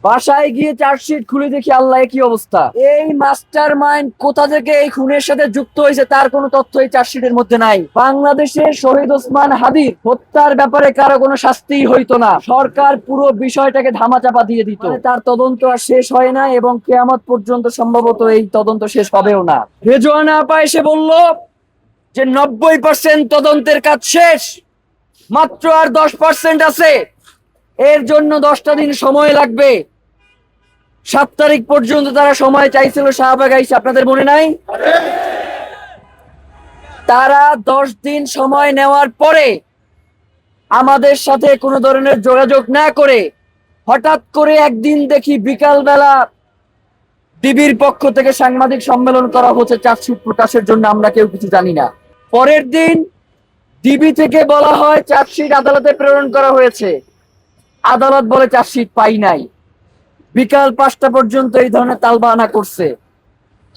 বাসায় গিয়ে চার্জশিট খুলে দেখি আল্লাহ কি অবস্থা। এই মাস্টার মাইন্ড কোথা থেকে এই খুনের সাথে যুক্ত হয়েছে তার কোনো তথ্য এই চার্জশিটের মধ্যে নাই। বাংলাদেশে শহীদ ওসমান হাদির হত্যার ব্যাপারে কারো কোনো শাস্তি হইতো না, সরকার পুরো বিষয়টাকে ধামাচাপা দিয়ে দিত। তার তদন্ত আর শেষ হয় না এবং কিয়ামত পর্যন্ত সম্ভবত এই তদন্ত শেষ হবেও না। রেজওয়ানা আপা এসে বলল যে 90% তদন্তের কাজ শেষ, মাত্র আর 10% আছে, এর জন্য 10টা দিন সময় লাগবে। 7 তারিখ পর্যন্ত তারা সময় চাইছিল শাহবাগ আইসা, আপনাদের মনে নাই? তারা 10 দিন সময় নেওয়ার পরে আমাদের সাথে কোনো ধরনের যোগাযোগ না করে হঠাৎ করে একদিন দেখি বিকাল বেলা ডিবির পক্ষ থেকে সাংবাদিক সম্মেলন করা হচ্ছে চার্জশিট প্রকাশের জন্য, আমরা কেউ কিছু জানি না। পরের দিন ডিবি থেকে বলা হয় চার্জশিট আদালতে প্রেরণ করা হয়েছে, আদালত বলে চার্জশিট পাই নাই। বিকাল 5টা পর্যন্ত এই ধরনের তালবাহানা করছে।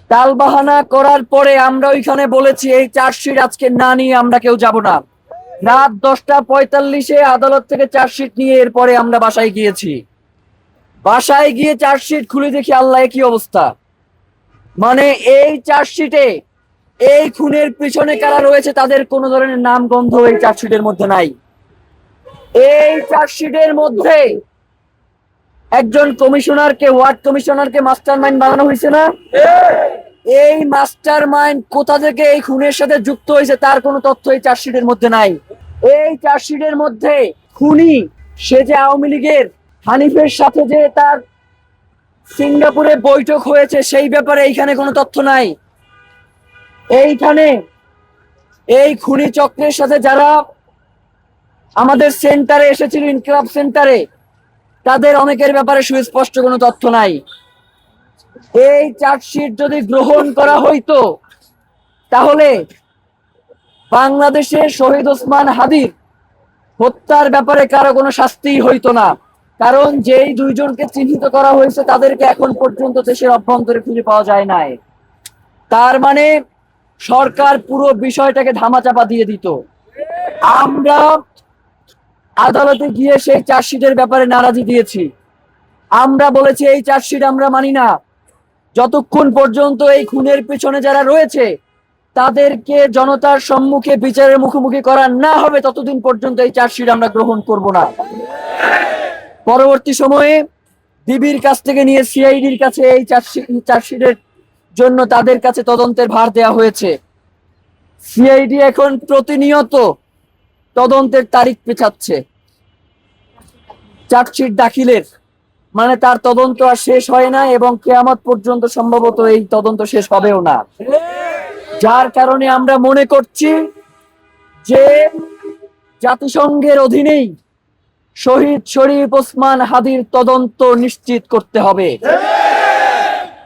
তালবাহানা করার পরে আমরা ওইখানে বলেছি এই চার্জশিট আজকে না নিয়ে আমরা কেউ যাব না। রাত 10টা 45-এ আদালত থেকে চার্জশিট নিয়ে এরপরে আমরা বাসায় গিয়েছি। বাসায় গিয়ে চার্জশিট খুলে দেখি আল্লাহ কি অবস্থা। মানে এই চার্জশিটে এই খুনের পিছনে কারা রয়েছে তাদের কোন ধরনের নাম গন্ধ এই চার্জশিটের মধ্যে নাই। এই চার্জশিটের মধ্যে একজন কমিশনারকে, ওয়ার্ড কমিশনারকে মাস্টার মাইন্ড বানানো হয়েছে না? এই মাস্টার মাইন্ড কোথা থেকে এই খুনের সাথে যুক্ত হয়েছে তার কোনো তথ্য এই চার্জশিটের মধ্যে নাই। এই চার্জশিটের মধ্যে খুনি সে যে আওয়ামী লীগের হানিফের সাথে যে তার সিঙ্গাপুরে বৈঠক হয়েছে সেই ব্যাপারে এইখানে কোনো তথ্য নাই। এইখানে এই খুনি চক্রের সাথে যারা আমাদের সেন্টারে এসেছিল, ইনকিলাব সেন্টারে, তাদের অনেকের ব্যাপারে সুস্পষ্ট কোনো তথ্য নাই। এই চার্জশিট যদি গ্রহণ করা হইতো তাহলে বাংলাদেশে শহীদ ওসমান হাদির হত্যার ব্যাপারে কারো কোনো শাস্তি হইতো না, কারণ যেই দুইজনকে চিহ্নিত করা হয়েছে তাদেরকে এখন পর্যন্ত দেশের অভ্যন্তরে খুঁজে পাওয়া যায় নাই। তার মানে সরকার পুরো বিষয়টাকে ধামাচাপা দিয়ে দিত। আমরা আদালতে গিয়ে সেই চার্জশিটের ব্যাপারে নারাজি দিয়েছি। আমরা বলেছি এই চার্জশিট আমরা মানি না, যতক্ষণ পর্যন্ত এই খুনের পিছনে যারা রয়েছে তাদেরকে জনতার সম্মুখে বিচারের মুখোমুখি করা না হবে ততদিন পর্যন্ত এই চার্জশিট আমরা গ্রহণ করব না। পরবর্তী সময়ে ডিবির কাছ থেকে নিয়ে সিআইডির কাছে এই চার্জশিটের জন্য তাদের কাছে তদন্তের ভার দেওয়া হয়েছে। সিআইডি এখন প্রতিনিয়ত তদন্তের তারিখ পেছাচ্ছে। চার্জশিট দাখিলের মানে তার তদন্ত আর শেষ হয় না এবং কিয়ামত পর্যন্ত সম্ভবত এই তদন্ত শেষ হবেও না। যার কারণে আমরা মনে করছি যে জাতিসংঘের অধীনেই শহীদ শরীফ ওসমান হাদির তদন্ত নিশ্চিত করতে হবে।